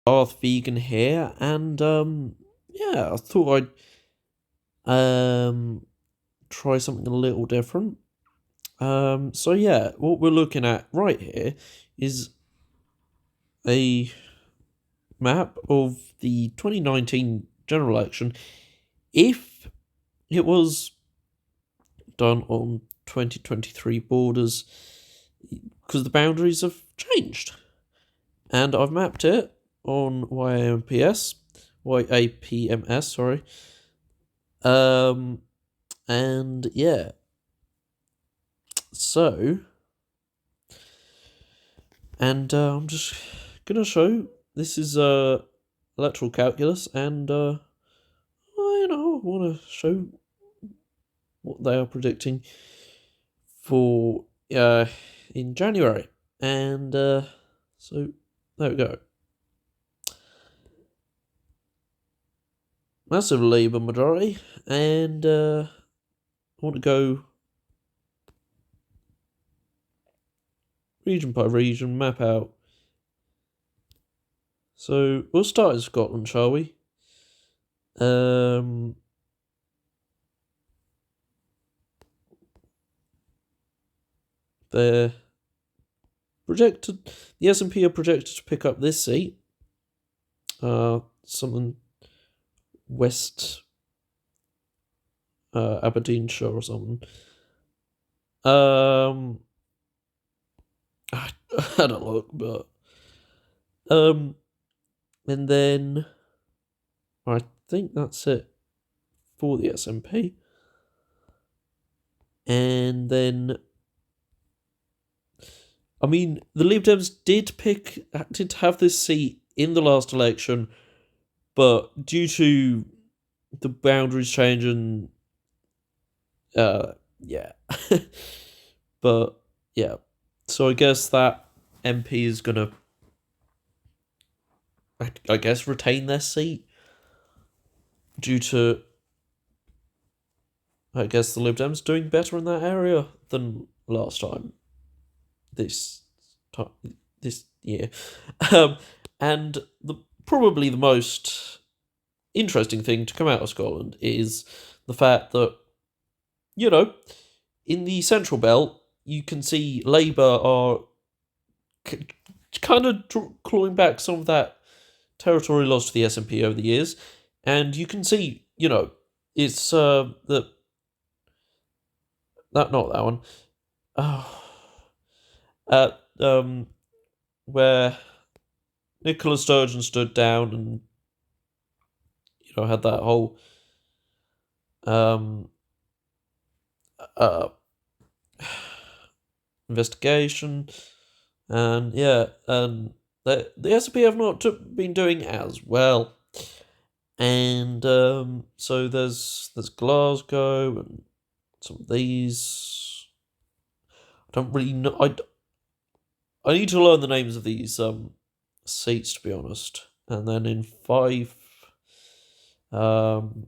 Darth Vegan here, and yeah, I thought I'd try something a little different. So yeah, what we're looking at right here is a map of the 2019 general election if it was done on 2023 borders, because the boundaries have changed. And I've mapped it on YAPMS, sorry. Um, and yeah, so, and I'm just gonna show this is electoral calculus, and I want to show what they are predicting for in January, and so there we go. Massive Labour majority, and I want to go region by region, map out. So we'll start in Scotland, shall we? They're projected. The SNP are projected to pick up this seat. Something West Aberdeenshire or something. I had a look, but and then I think that's it for the SNP. And then, I mean, the Lib Dems did have this seat in the last election, but due to the boundaries changing, yeah. But yeah, so I guess that MP is gonna, I guess, retain their seat due to, I guess, the Lib Dems doing better in that area than last time. This time, this year, and probably the most interesting thing to come out of Scotland is the fact that, in the Central Belt, you can see Labour are kind of clawing back some of that territory lost to the SNP over the years, and you can see, it's that not that one. Oh, where Nicola Sturgeon stood down and had that whole uh investigation, and yeah, and the SNP have not been doing as well, and so there's Glasgow and some of these. I don't really know. I need to learn the names of these seats, to be honest. And then in Fife, and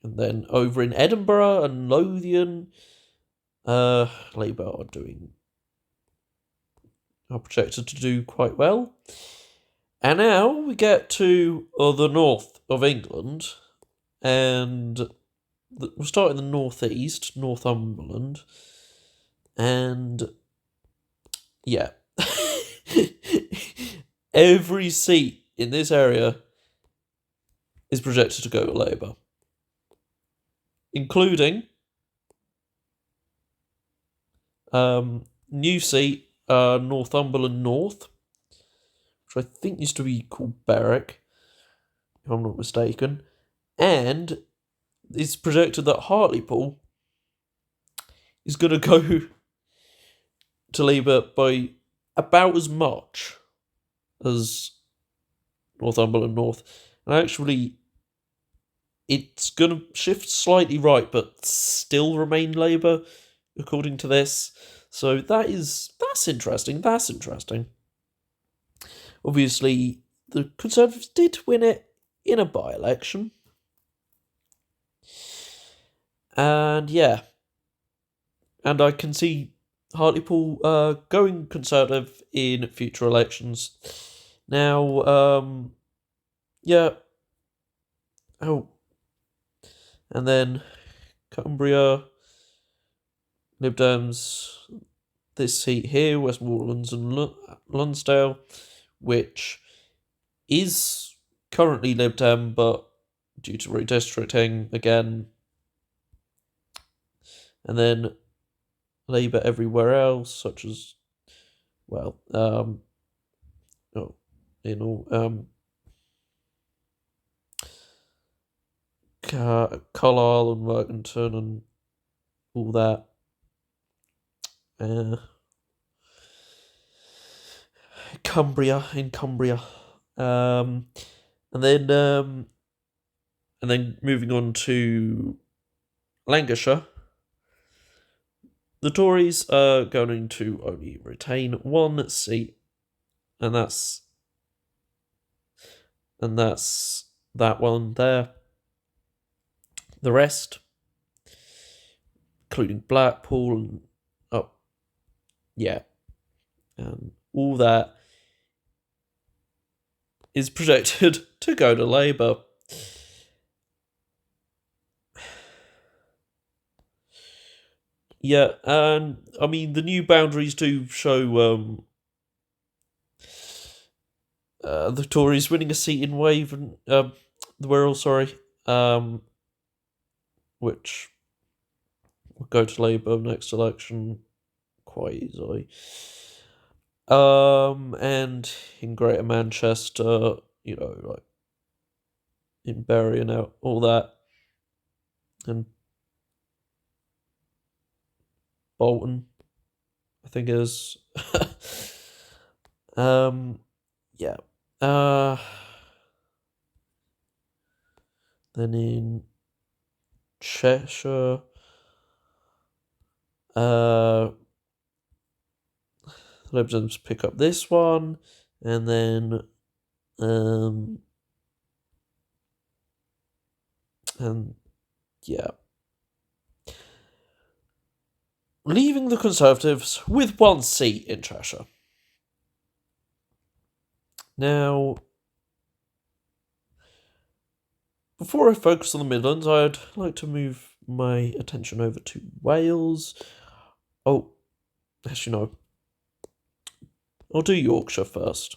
then over in Edinburgh and Lothian, Labour are projected to do quite well. And now we get to the north of England, and we'll start in the northeast, Northumberland, and yeah. Every seat in this area is projected to go to Labour, including new seat, Northumberland North, which I think used to be called Berwick, if I'm not mistaken, and it's projected that Hartlepool is going to go to Labour by about as much as Northumberland North. And actually, it's going to shift slightly right, but still remain Labour, according to this. So that's interesting. That's interesting. Obviously, the Conservatives did win it in a by-election. And yeah. And I can see Hartlepool going Conservative in future elections. Now, yeah. Oh, and then Cumbria, Lib Dems, this seat here, Westmoreland and Lonsdale, which is currently Lib Dem, but due to redistricting again, and then Labour everywhere else, such as, well, Carlisle and Workington and all that. Cumbria, and then moving on to Lancashire, the Tories are going to only retain one seat, and that's that one there. The rest, including Blackpool, and all that, is projected to go to Labour. Yeah, and I mean the new boundaries do show the Tories winning a seat in the Wirral, which will go to Labour next election quite easily. And in Greater Manchester, like in Bury and out all that, and Bolton, I think it is. Yeah. Then in Cheshire, Lib Dems pick up this one, and then and yeah, leaving the Conservatives with one seat in Cheshire. Now, before I focus on the Midlands, I'd like to move my attention over to Wales. Oh, actually no. I'll do Yorkshire first.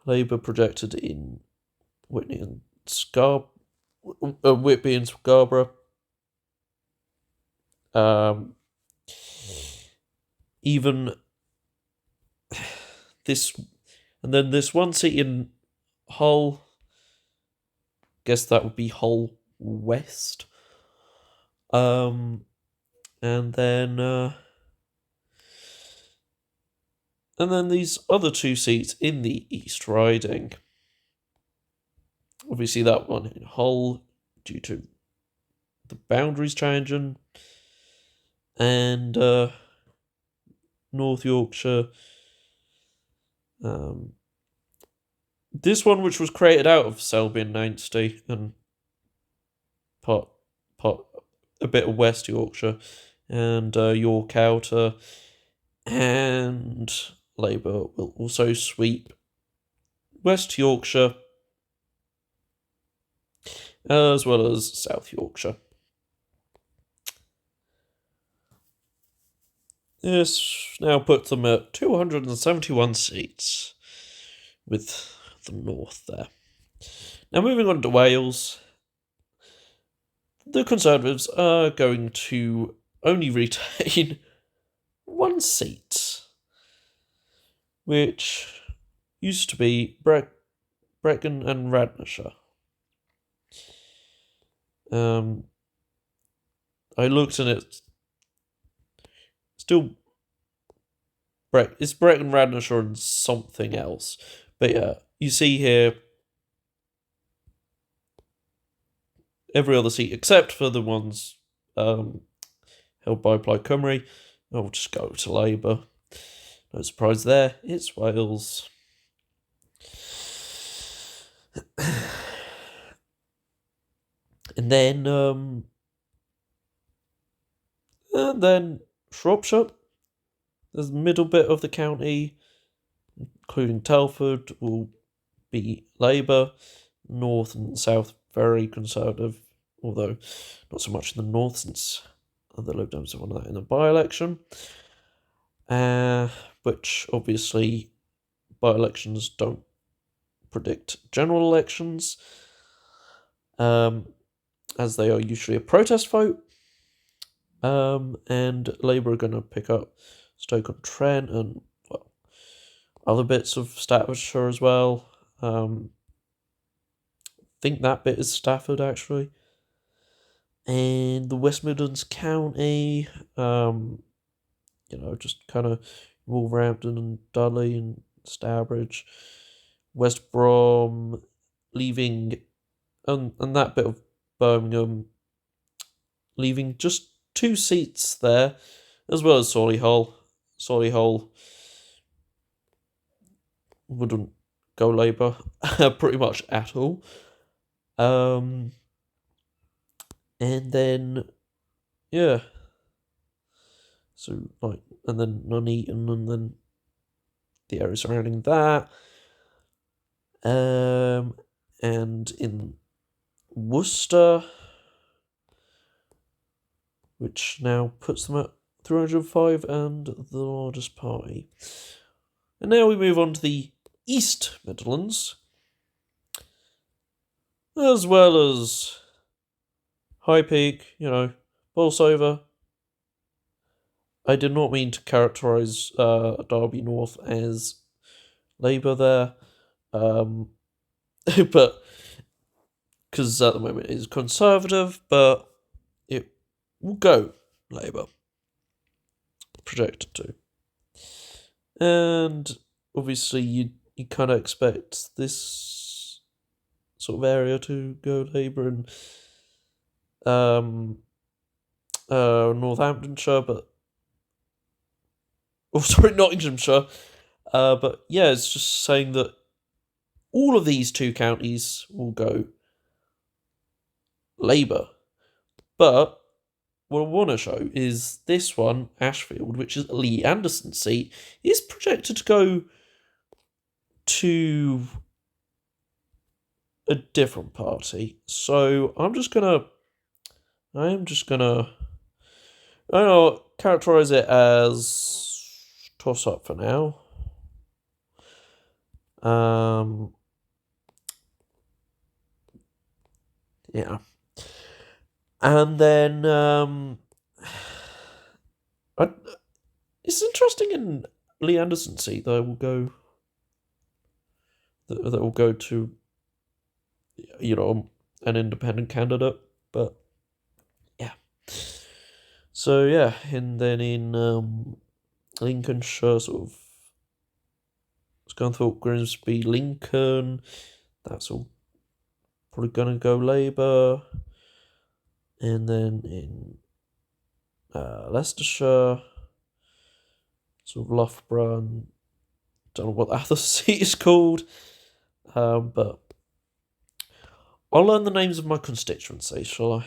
Labour projected in Whitby and Scarborough. Even this, and then this one seat in Hull. Guess that would be Hull West. And then these other two seats in the East Riding. Obviously, that one in Hull, due to the boundaries changing, and North Yorkshire. This one, which was created out of Selby and Ainsty, and part a bit of West Yorkshire, and York Outer, and Labour will also sweep West Yorkshire as well as South Yorkshire. This now puts them at 271 seats, with the North there. Now moving on to Wales, the Conservatives are going to only retain one seat, which used to be Brecon and Radnorshire. I looked and it's still it's Brecon, Radnorshire, and something else. But yeah, you see here every other seat except for the ones held by Plaid Cymru. I'll just go to Labour. No surprise there. It's Wales. And then Shropshire, the middle bit of the county, including Telford, will be Labour. North and south very Conservative, although not so much in the north since the Lib Dems have won that in the by-election. Which obviously by-elections don't predict general elections, as they are usually a protest vote. And Labour are going to pick up Stoke-on-Trent and other bits of Staffordshire as well. I think that bit is Stafford actually. And the West Midlands County, just kind of Wolverhampton and Dudley and Stourbridge, West Brom, leaving, and that bit of Birmingham, leaving just 2 seats there, as well as Solihull. Solihull wouldn't go Labour pretty much at all. And then, yeah. So, and then Nuneaton, and then the area surrounding that. And in Worcester, which now puts them at 305 and the largest party. And now we move on to the East Midlands, as well as High Peak, Bolsover. I did not mean to characterise Derby North as Labour there, but because at the moment it is Conservative, but it will go Labour, projected to. And obviously you kind of expect this sort of area to go Labour and Northamptonshire, Nottinghamshire. But yeah, it's just saying that all of these 2 counties will go Labour. But what I want to show is this one, Ashfield, which is Lee Anderson's seat, is projected to go to a different party. So I'm just gonna characterise it as toss up for now. Yeah. And then it's interesting in Lee Anderson's seat that will go to an independent candidate, but yeah. So yeah, and then in Lincolnshire, sort of Scunthorpe, Grimsby, Lincoln, that's all probably gonna go Labour. And then in Leicestershire, sort of Loughborough, and don't know what the other seat is called, but I'll learn the names of my constituency, shall I?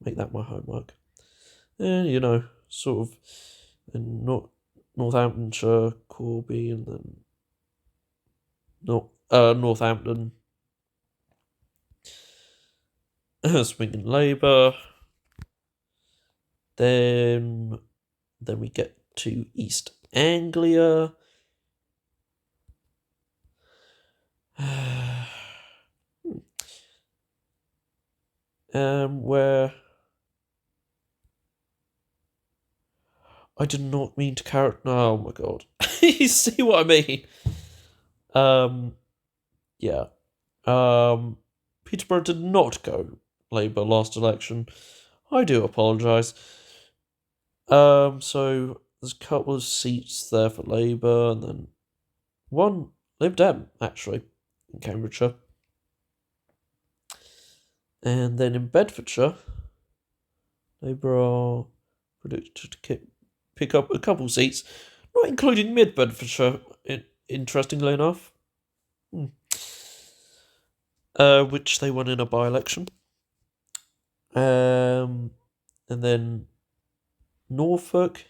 Make that my homework. And, sort of in Northamptonshire, Corby, and then Northampton, swinging Labour. Then we get to East Anglia. Where I did not mean to oh my god. You see what I mean? Yeah. Peterborough did not go Labour last election. I do apologise. So there's a couple of seats there for Labour, and then one Lib Dem, actually, in Cambridgeshire. And then in Bedfordshire, Labour are predicted to pick up a couple seats, not including Mid Bedfordshire, interestingly enough, which they won in a by-election. And then Norfolk.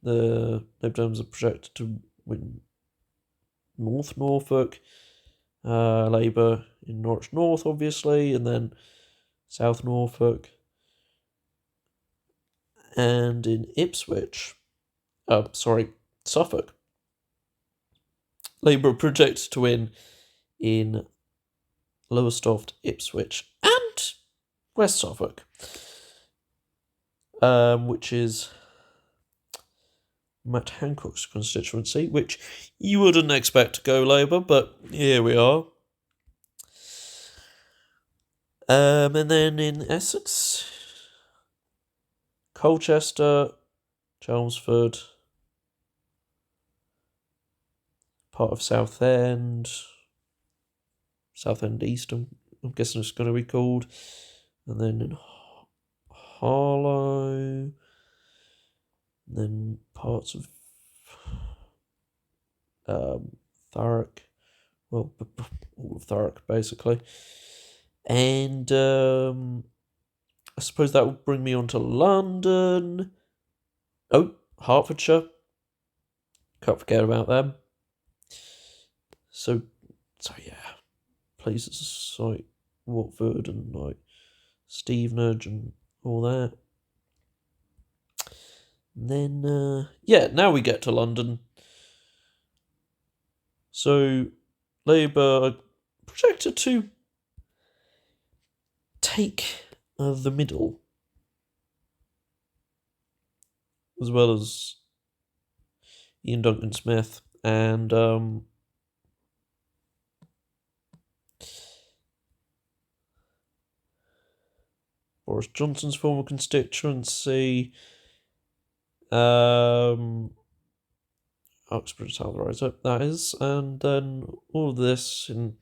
The Lib Dems are projected to win North Norfolk. Labour in Norwich North, obviously, and then South Norfolk. And in Suffolk. Labour are projected to win in Lowestoft, Ipswich, and West Suffolk, which is Matt Hancock's constituency, which you wouldn't expect to go Labour, but here we are. And then in Essex, Colchester, Chelmsford, part of Southend East, I'm guessing it's going to be called, and then in Harlow, and then parts of Thurrock, well, all of Thurrock basically, and I suppose that will bring me on to London. Oh, Hertfordshire, can't forget about them. So yeah, places like Watford and like Stevenage and all that. And then, now we get to London. So, Labour are projected to take the middle, as well as Ian Duncan Smith and Boris Johnson's former constituency, Uxbridge South, that is, and then all of this in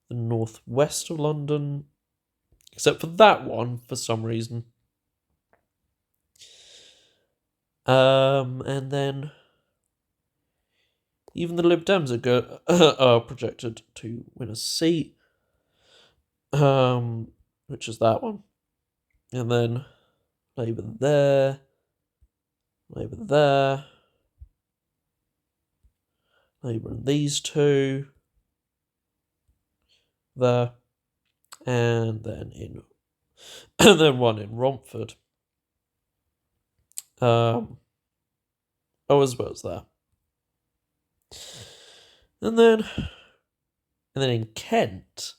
the northwest of London, except for that one for some reason. And then even the Lib Dems are projected to win a seat, which is that one. And then Labour there, Labour in these two, there, and then one in Romford. As well as that. And then in Kent,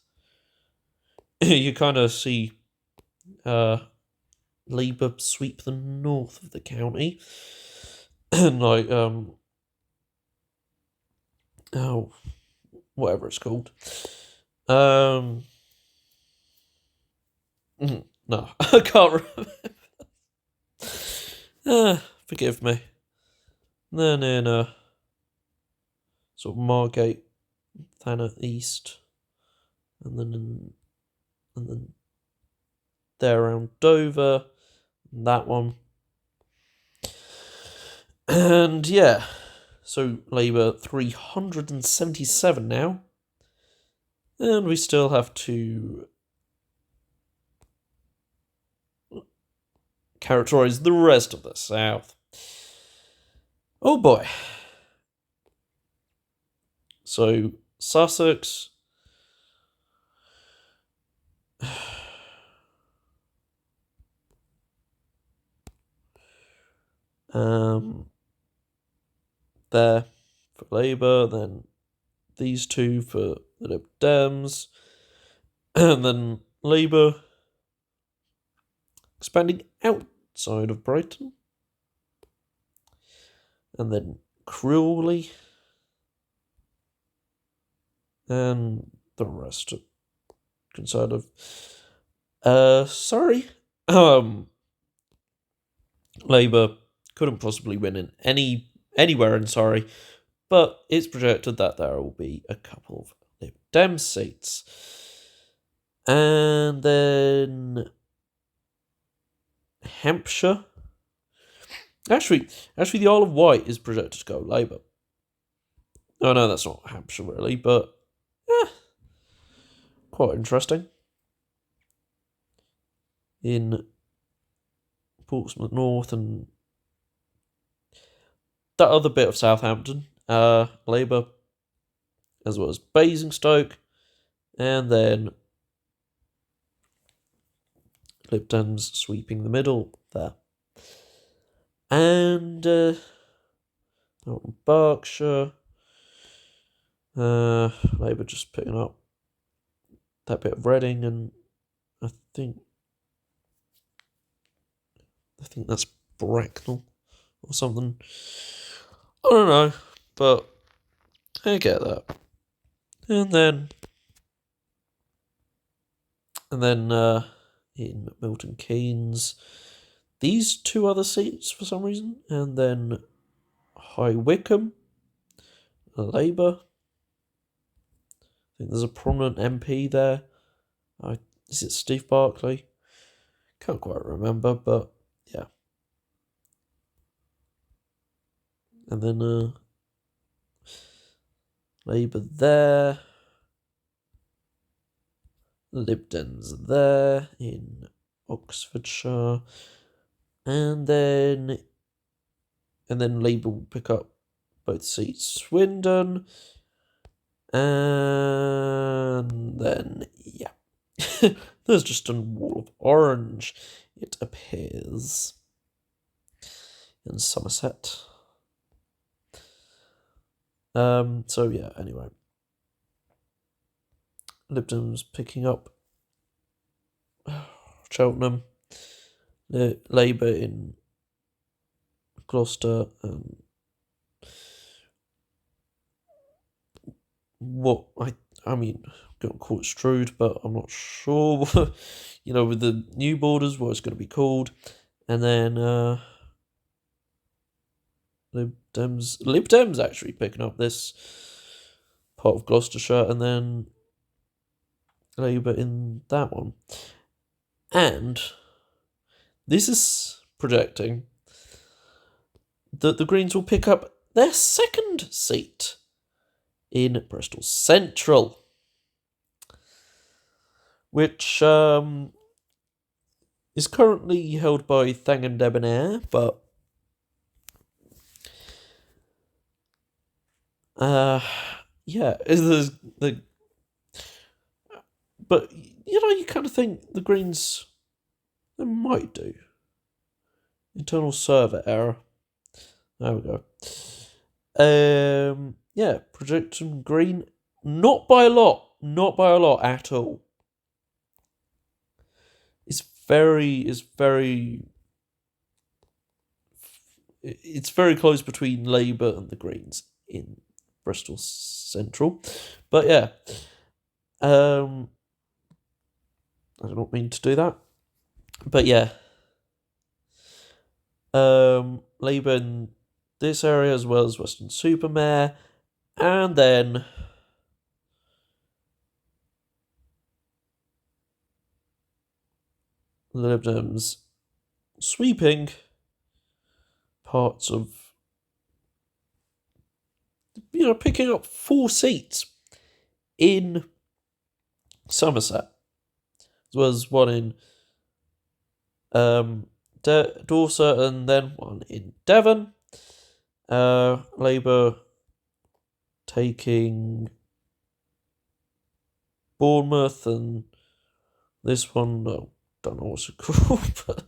you kind of see Labour sweep the north of the county, and like whatever it's called. No, I can't remember. Forgive me. Then in sort of Margate, Thanet East, and then there around Dover, that one. And yeah, so Labour 377 now, and we still have to characterise the rest of the South. Oh boy. So Sussex, there for Labour, then these two for the Lib Dems, and then Labour expanding outside of Brighton, and then Crawley, and the rest of Conservative. Sorry. Labour couldn't possibly win in anywhere in Surrey, but it's projected that there will be a couple of Lib Dem seats. And then Hampshire. Actually, the Isle of Wight is projected to go Labour. Oh no, that's not Hampshire really, but quite interesting. In Portsmouth North, and that other bit of Southampton. Labour, as well as Basingstoke, and then Lib Dems sweeping the middle there. And Berkshire, Labour just picking up that bit of Reading, and I think that's Bracknell or something. I don't know, but I get that. And then in Milton Keynes, these two other seats for some reason, and then High Wycombe, Labour. I think there's a prominent MP there. Is it Steve Barclay? Can't quite remember, but yeah. And then Labour there. Lib Dems there in Oxfordshire. And then Labour will pick up both seats. Swindon. And then, yeah. There's just a wall of orange, it appears, in Somerset. So yeah, anyway. Lib Dems picking up Cheltenham, Labour in Gloucester, what I mean, I'm going to call it Strood, but I'm not sure, with the new borders, what it's going to be called. And then Lib Dems actually picking up this part of Gloucestershire, and then Labour in that one. And this is projecting that the Greens will pick up their second seat in Bristol Central, which is currently held by Thang and Debonair, but yeah, but you kind of think the Greens, they might do. Internal server error. There we go. Yeah, projection Green, not by a lot at all. It's very close between Labour and the Greens in Bristol Central, but yeah, I don't mean to do that, but yeah, Labour in this area as well as Weston-super-Mare, and then the Lib Dems sweeping parts of, picking up 4 seats in Somerset, as well as one in Dorset, and then one in Devon. Labour taking Bournemouth, and this one, I don't know what's it called, but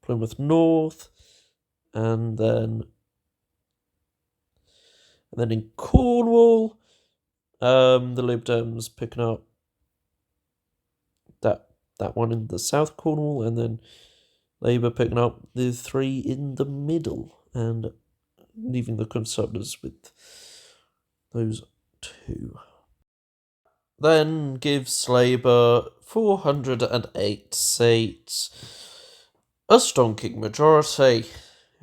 Plymouth North, and then in Cornwall, the Lib Dems picking up that one in the South Cornwall, and then Labour picking up the 3 in the middle, and leaving the Conservatives with those 2. Then gives Labour 408 seats, a stonking majority,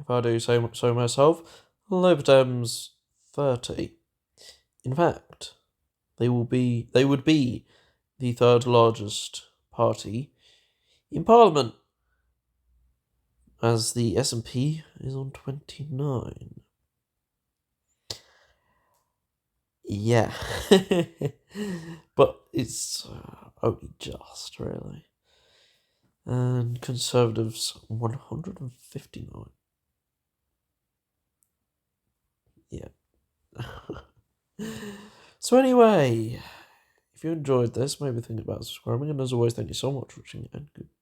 if I do say so myself. Lib Dems 30. In fact, they would be the 3rd largest party in Parliament, as the SNP is on 29. Yeah. But it's only just, really. And Conservatives 159. Yeah. So anyway, if you enjoyed this, maybe think about subscribing, and as always, thank you so much for watching, and goodbye.